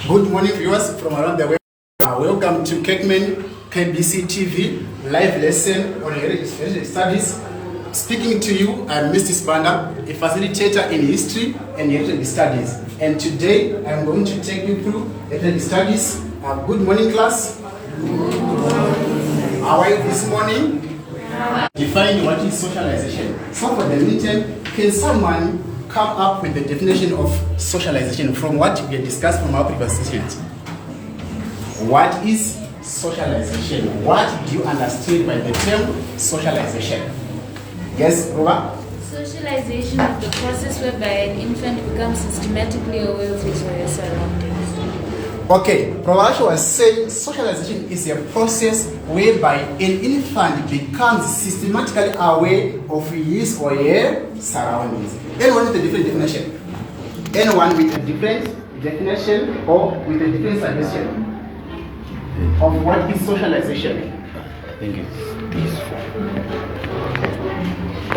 Good morning, viewers from around the world. Welcome to Kirkman KBC TV live lesson on heritage studies. Speaking to you, I'm Mr. Spanda, a facilitator in history and heritage studies. And today, I'm going to take you through heritage studies. Good morning, class. How are you this morning? Define what is socialization. So for the meeting, can someone come up with the definition of socialization from what we discussed from our previous sessions? What is socialization? What do you understand by the term socialization? Yes, Ruba? Socialization is the process whereby an infant becomes systematically aware of his or her surroundings. Okay, Prabhasha was saying socialization is a process whereby an infant becomes systematically aware of his or her surroundings. Anyone with a different definition? Anyone with a different definition or with a different suggestion of what is socialization? I think it's peaceful.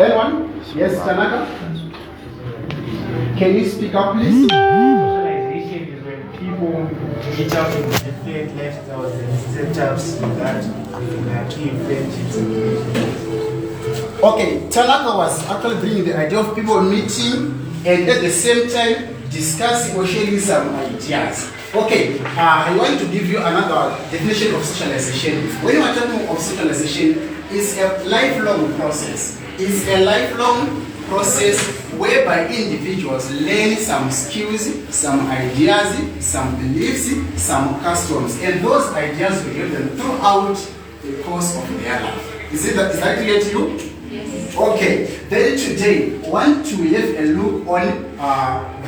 Anyone? Yes, Tanaka? Can you speak up, please? Socialization is when people meet up in different lifestyles and setups that achieve friendships and relationships. Okay, Tanaka was actually bringing the idea of people meeting and at the same time discussing or sharing some ideas. Okay, I want to give you another definition of socialization. When you are talking of socialization, it's a lifelong process. It's a lifelong process whereby individuals learn some skills, some ideas, some beliefs, some customs, and those ideas will help them throughout the course of their life. Is that clear to you? Yes. Okay, then today I want to have a look on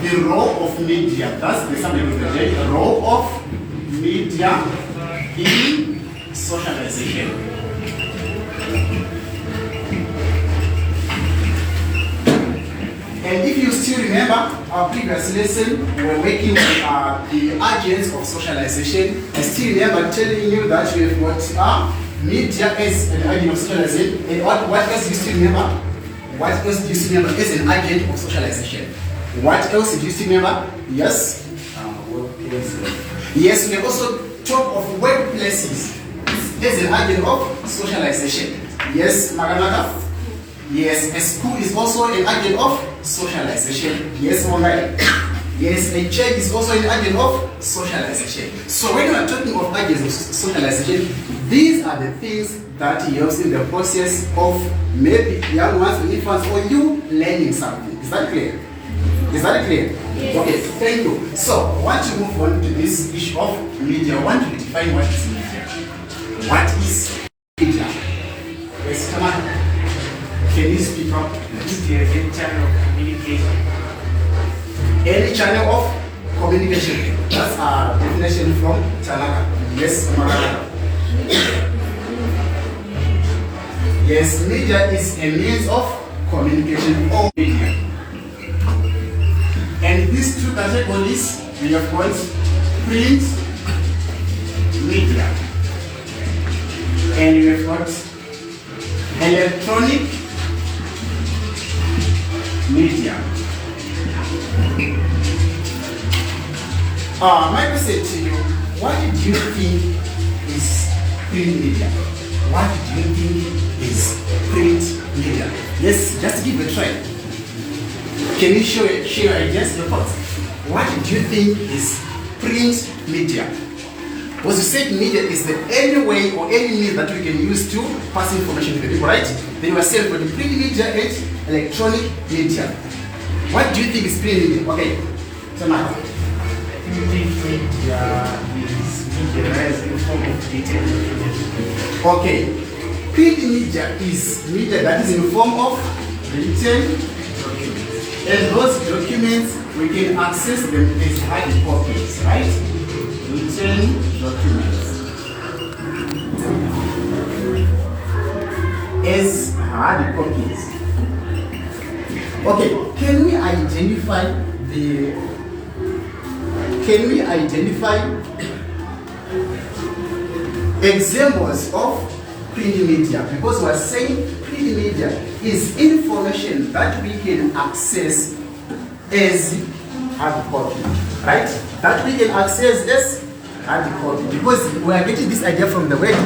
the role of media. That's the subject of the day, the role of media in socialization. And if you still remember our previous lesson, we were working on the agents of socialization. I still remember telling you that we have got media as an agent of socialization. And what else do you still remember? What else do you still remember as an agent of socialization? What else do you still remember? Yes? Yes, we have also talked of workplaces as an agent of socialization. Yes, Maganaka? Yes, a school is also an agent of socialization. Yes, Mongai? Yes, a church is also an agent of socialization. So when we are talking of agents of socialization, these are the things that helps in the process of maybe young ones or infants or you learning something. Is that clear? Is that clear? Yes. Okay, thank you. So I want to move on to this issue of media. I want to define what is media. What is media? Yes, come on. Can you speak up? Media is any channel of communication. Any channel of communication. That's our definition from Tanaka. Yes, Marana. Yes, media is a means of communication or media. And these two categories, we have got print media. And we have got electronic media. My question to you, what do you think is print media? What do you think is print media? Yes, just give it a try. Can you share your ideas, your thoughts? What do you think is print media? Because you said media is the any way or any means that we can use to pass information to the people, right? Then you are saying for the print media and electronic media. What do you think is print media? Okay, so now. I think media is media as a form of data. Okay, print media is media that is in the form of written documents. And those documents, we can access them as hard copies, right? Written documents. As hard copies. Okay, can we identify examples of print media? Because we are saying print media is information that we can access as hard copy, right? that we can access as hard copy, because we are getting this idea from the word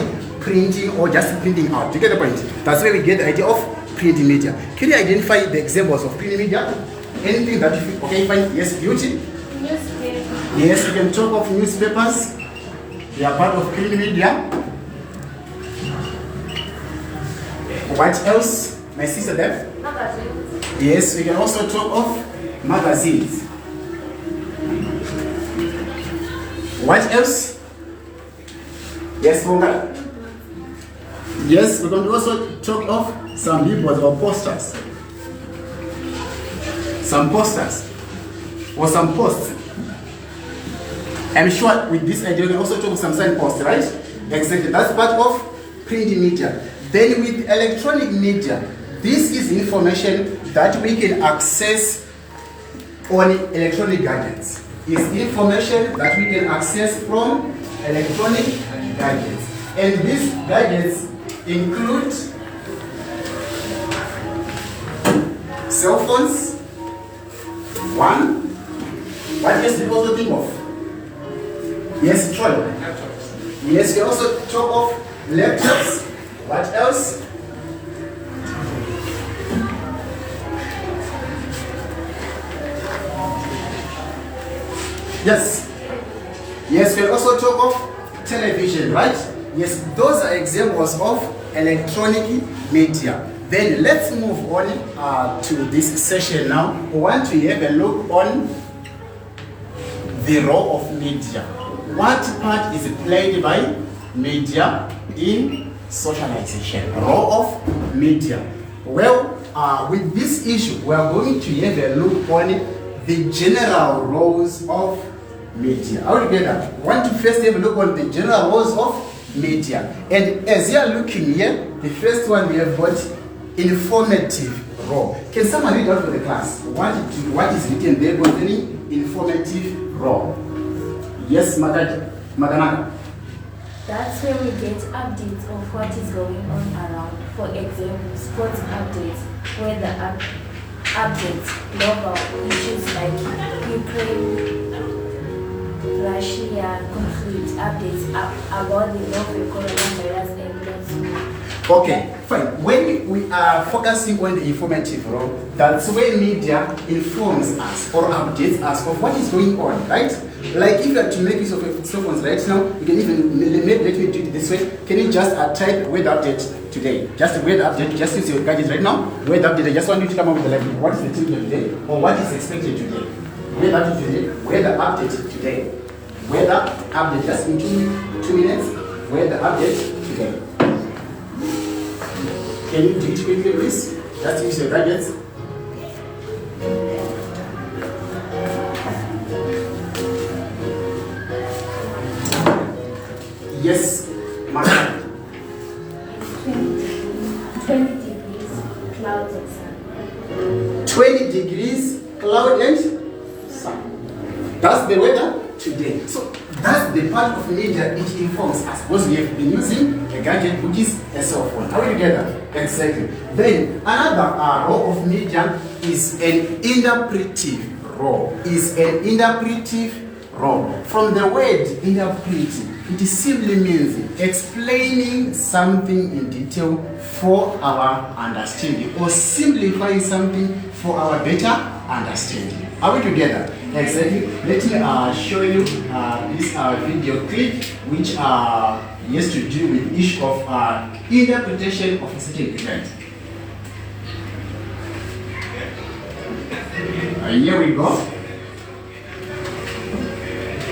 printing or just printing out. Do you get the point? That's where we get the idea of printing media. Can you identify the examples of printing media? Anything that you feel, okay, fine, yes, beauty? Newspaper. Yes, you can talk of newspapers. They are part of printing media. What else? My sister there? Magazines. Yes, we can also talk of magazines. What else? Yes, Monga? Yes, we can also talk of some billboards or posters. Some posters. Or some posts. I'm sure with this idea we can also talk of some signposts, right? Exactly. That's part of printing media. Then with electronic media, this is information that we can access on electronic gadgets. It's information that we can access from electronic gadgets. And these gadgets include cell phones. One. What else do you also think of? Yes, Troy. Yes, we also talk of laptops. What else? Yes. Yes, we also talk of television, right? Yes, those are examples of electronic media. Then let's move on to this session now. We want to have a look on the role of media. What part is played by media in socialization? Role of media. Well, with this issue, we are going to have a look on the general roles of media. Altogether, we want to first have a look on the general roles of media. And as you are looking here, the first one we have got informative role. Can someone read out for the class? What is written there concerning informative role? Yes, Madana. That's where we get updates of what is going on around. For example, sports updates, weather updates, global issues like Ukraine, Russia conflict updates about the novel coronavirus and lots more. Okay, fine. When we are focusing on the informative role, that's where media informs us or updates us of what is going on, right? Like if you are to make use of your cell phones right now, you can even, maybe let me do it this way. Can you just type weather update today? Just weather update, just use your gadgets right now. Weather update, I just want you to come up with the like, what is the temperature today? Or what is expected today? Weather update today, weather update today. Weather update, just in 2 minutes, weather update today. Can you do it quickly, please? Just use your gadgets. Yes, Martha. 20 degrees, clouds and sun. 20 degrees, cloud and sun. That's the weather today. So that's the part of media it informs us, because we have been using a gadget which is a cell phone. Are we together? Exactly. Then another role of media is an interpretive role. From the word interpretive, it simply means explaining something in detail for our understanding, or simplifying something for our better understanding. Are we together? Exactly. Let me show you this video clip, which has to do with issue of interpretation of a certain event. Here we go.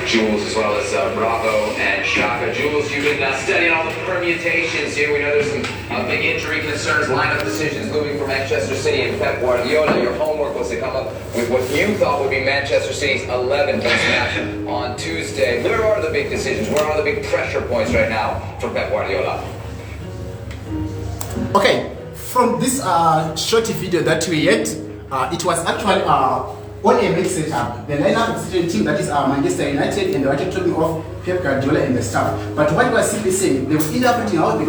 Jules, as well as Bravo and Shaka. Jules, you've been studying all the permutations here. We know there's some big injury concerns, lineup decisions looming for Manchester City and Pep Guardiola. Your homework was to come up with what you thought would be Manchester City's 11 points match on Tuesday. Where are the big decisions? Where are the big pressure points right now for Pep Guardiola? Okay, from this short video that we had, it was actually on a mixed setup. The lineup of the team that is Manchester United, and they were talking of Pep Guardiola and the staff. But what we are simply saying, they were interpreting how the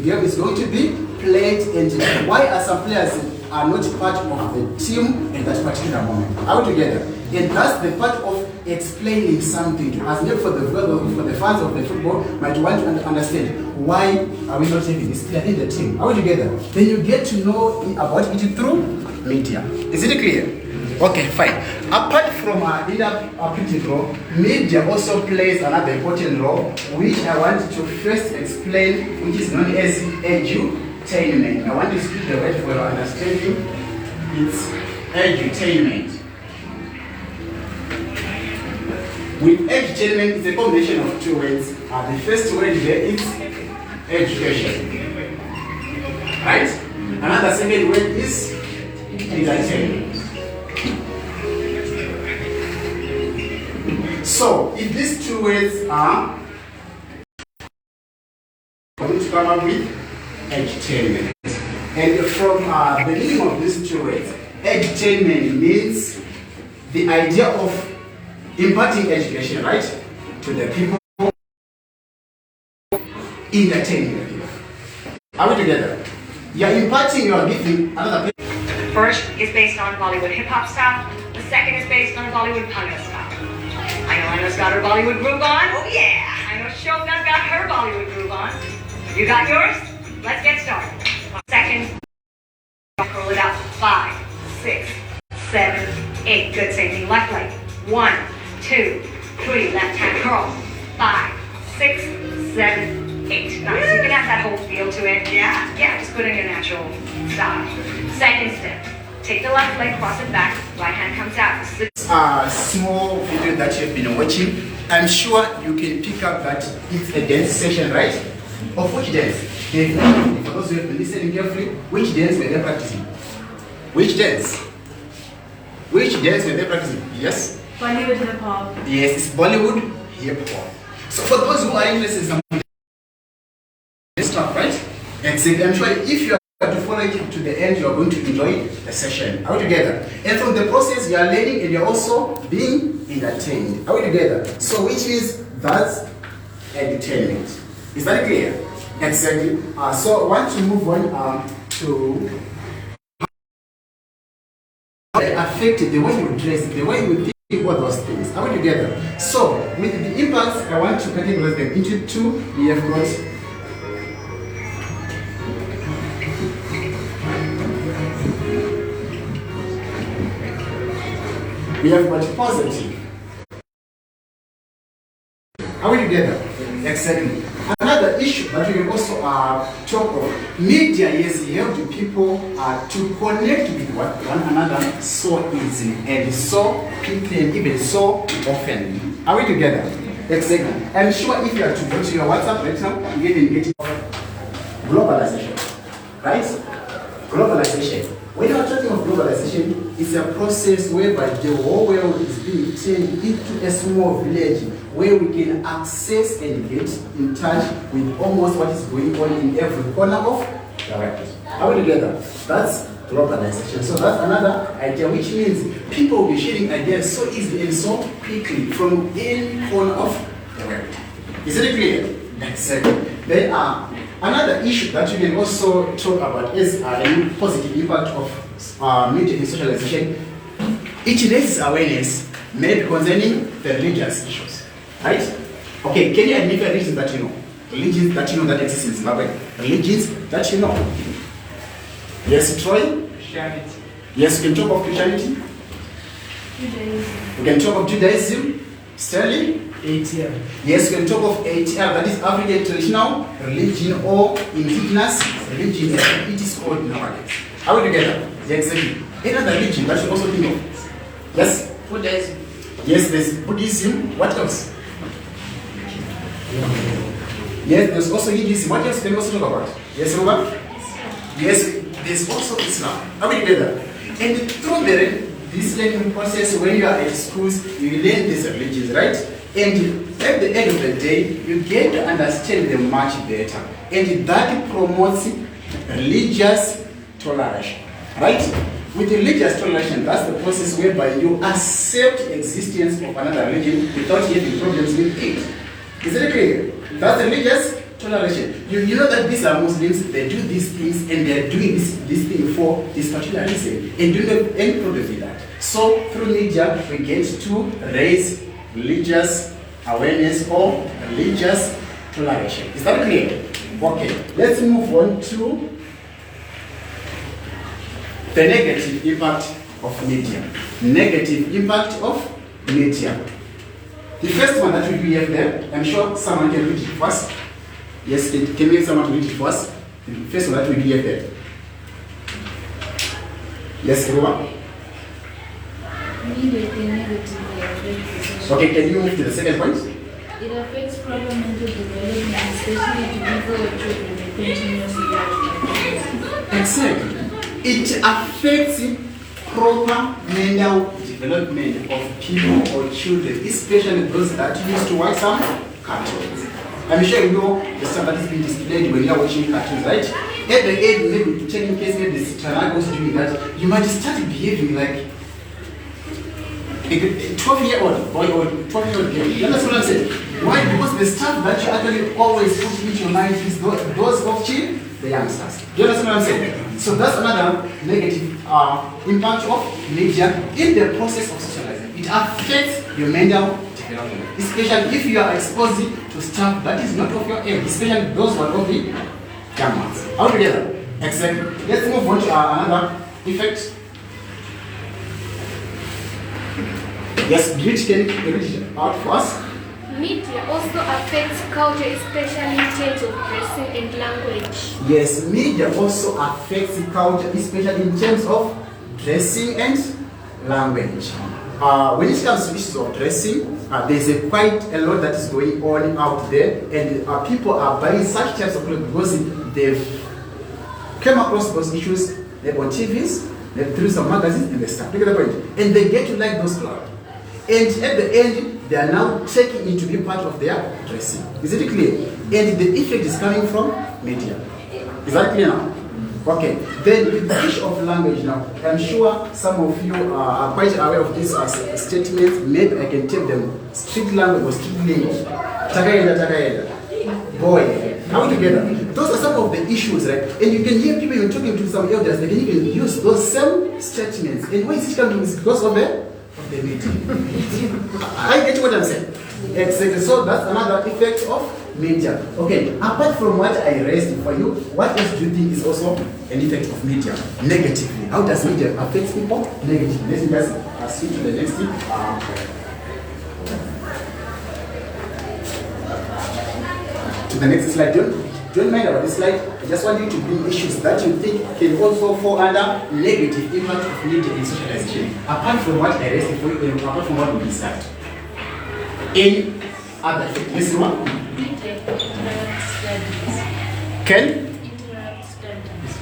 game is going to be played, and why are some players are not part of the team at that particular moment. Are we together? And that's the part of explaining something to us. Maybe for the fans of the football might want to understand why are we not having this player in the team. Are we together? Then you get to know about it through media. Is it clear? Okay, fine. Apart from in the printing role, media also plays another important role, which I want to first explain, which is known as edutainment. I want to speak the word for your understanding. It's edutainment. With edutainment, it's a combination of two words. The first word there is education. Right? Another second word is entertainment. So, if these two words are going to come up with edutainment. And from the meaning of these two words, edutainment means the idea of imparting education, right, to the people, entertaining the people. Are we together? You're imparting, you're giving another people. First is based on Bollywood hip-hop style. The second is based on Bollywood panga style. I know Anna's got her Bollywood groove on. Oh yeah! I know Shobna's got her Bollywood groove on. You got yours? Let's get started. Second, curl it up. 5, 6, 7, 8. Good, same thing. Left leg. 1, 2, 3. Left hand curl. 5, 6, 7, 8. Nice. You can have that whole feel to it. Yeah, just put it in your natural style. Second step. Take the left leg, cross it back, right hand comes out. Small video that you've been watching, I'm sure you can pick up that it's a dance session, right? Of which dance? For those who have been listening carefully, which dance were they practicing? Which dance? Which dance were they practicing? Yes? Bollywood hip hop. Yes, it's Bollywood hip hop. So for those who are interested in some this stuff, right? Exactly. I'm sure if you to follow it to the end, you are going to enjoy the session. Are we together? And from the process, you are learning and you're also being entertained. Are we together? So which means that's edutainment. Is that clear? Exactly. So I want to move on to how it affected the way you dress, the way you think about those things. Are we together? So with the impacts, I want to categorize them into two. We have got positive. Are we together? Exactly. Another issue that we can also talk of, media has helped people to connect with one another so easily and so quickly and even so often. Are we together? Exactly. I'm sure if you are to go to your WhatsApp right now, you can get globalization. Right? Globalization. When you are talking of globalization, it's a process whereby the whole world is being turned into a small village where we can access and get in touch with almost what is going on in every corner of the world. Are we together? That's globalization. So that's another idea, which means people will be sharing ideas so easily and so quickly from any corner of the world. Is it clear? Exactly. Then another issue that we can also talk about is the positive impact of media and socialization. It raises awareness, maybe concerning the religious issues, right? Okay, can you identify religions that you know? Religions that you know that exist in Zimbabwe? Religions that you know? Yes, Troy? Christianity. Yes, we can talk of Christianity. Judaism. We can talk of Judaism. Sterling? ATM. Yes, we can talk of ATL, that is African traditional religion or indigenous religion, as it is called nowadays. Are we together? Yes, exactly. Another religion that you also think of? Yes? Buddhism. Yes, there's Buddhism. What else? Yes, there's also Hinduism. What else can we also talk about? Yes, Robert? Yes, there's also Islam. Are we together? And through this learning process, when you are at schools, you learn these religions, right? And at the end of the day, you get to understand them much better. And that promotes religious toleration, right? With religious toleration, that's the process whereby you accept the existence of another religion without having problems with it. Is it clear? That's religious toleration. You know that these are Muslims, they do these things, and they are doing this thing for this particular reason, and do not have any problem with that. So through media, we get to raise religious awareness or religious toleration. Is that clear? Okay, let's move on to the negative impact of media. Negative impact of media. The first one that we have there, I'm sure someone can read it first. Yes, can we get someone to read it first? The first one that we have there. Yes, Ruwa? Media can negatively affect social. Okay, can you move to the second point? It affects proper mental development, especially to people or children who continuously watch. Exactly. It affects proper mental development of people or children, especially those that used to watch some cartoons. I'm sure you know the stuff that is being displayed when you are watching cartoons, right? At the end, maybe taking place, maybe the child was doing that, you might start behaving like a 12-year-old boy or 12-year-old girl. You understand what I'm saying? Why? Because the stuff that you actually always put into your mind is those of the youngsters. Do you understand what I'm saying? So that's another negative impact of media in the process of socializing. It affects your mental development, especially if you are exposed to stuff that is not of your age, especially those who are of the young ones. All together. Exactly. Let's move on to another effect. Yes, Bridge, can you read it out for us? Media also affects culture, especially in terms of dressing and language. Yes, media also affects the culture, especially in terms of dressing and language. When it comes to issues of dressing, there's quite a lot that is going on out there, and people are buying such types of clothes because they've come across those issues. They're on TVs, they're through some magazines, and they start. Look at the point. And they get to like those clothes. And at the end, they are now taking it to be part of their dressing. Is it clear? And the effect is coming from media. Is that clear now? Okay. Then with the issue of language now, I'm sure some of you are quite aware of these statements. Maybe I can tell them street language or street lingo. Takayenda. Boy. Now together. Those are some of the issues, right? And you can hear people even talking to some elders, they can even use those same statements. And why is it coming? It's because of the media. I get what I'm saying. Exactly. So that's another effect of media. Okay. Apart from what I raised for you, what else do you think is also an effect of media negatively? How does media affect people negatively? Let's just switch to the next thing. To the next slide. Don't mind about this slide. I just want you to bring issues that you think can also fall under negative impact of media in socialization. Apart from what I raised for you, and apart from what we discussed. In other things. This one? Can? Interrupt studies.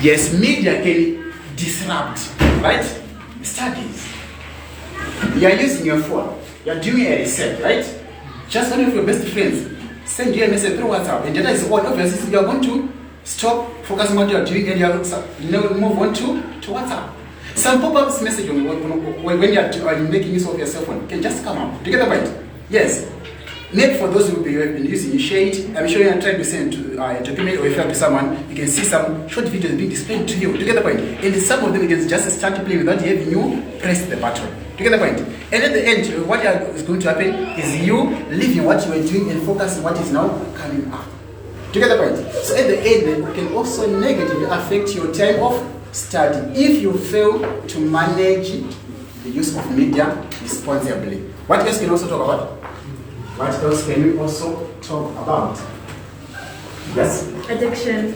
Yes, media can disrupt, right? Studies. You are using your phone. You are doing a research, right? Just one of your best friends send you a message through WhatsApp, and data is on. Obviously, you are going to stop focusing on what you are doing and you are move on to WhatsApp. Some pop-ups message when you are making use of your cell phone can just come up. Do you get the point? Yes. Maybe for those who have been using Shade, I'm sure you are trying to send to a document or if you have to someone, you can see some short videos being displayed to you. Do you get the point? And some of them you can just start to play without having you press the button. Do you get the point? And at the end, what is going to happen is you leaving what you are doing and focus on what is now coming up. Do you get the point? So at the end, it can also negatively affect your time of study if you fail to manage the use of media responsibly. What else can we also talk about? What else can we also talk about? Yes? Addiction.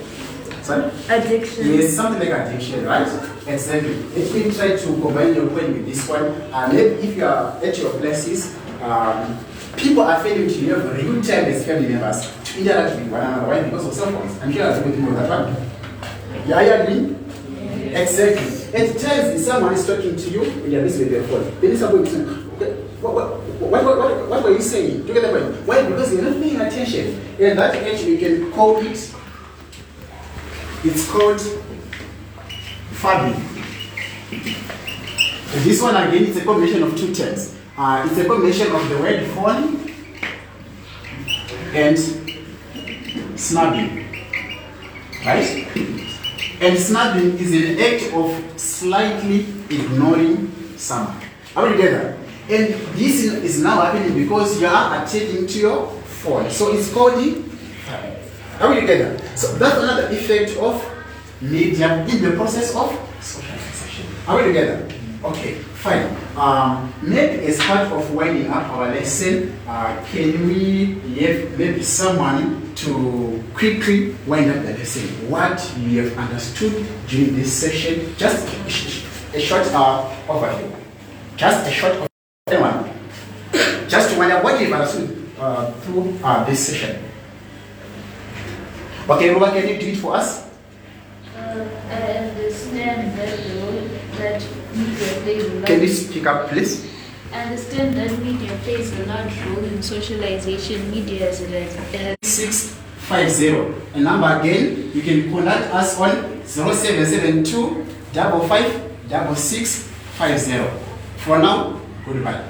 Sorry? Addiction. Yes, something like addiction, right? Exactly. Let me try to combine your point with this one. Maybe if you are at your places, people are failing to have real time as family members to interact with one another. Why? Because of cell phones. I'm sure you're going to know that one. Yeah, are you agree? Yes. Exactly. At times, if someone is talking to you and you're busy with your phone, then it's going to say, what were you saying? Do you get the point? Why? Because you're not paying attention. And that actually you can call it, it's called fabbing. This one again, it's a combination of two terms. It's a combination of the word phone and snubbing. Right? And snubbing is an act of slightly ignoring someone. Are we together? And this is now happening because you are attending to your phone. So it's called the are we together? So that's another effect of media in the process of socialization. Are we together? Okay, fine. Maybe as part of winding up our lesson, can we have maybe someone to quickly wind up the lesson? What we have understood during this session? Just a short overview. Just a short overview. Just to wonder what you've understood through this session. Okay, Ruba, can you do it for us? I understand that role that media plays a large. Can you speak up, please? I understand that media plays a large role in socialization. Media is a 650. A number again, you can contact us on 0772 55 6650. For now, goodbye.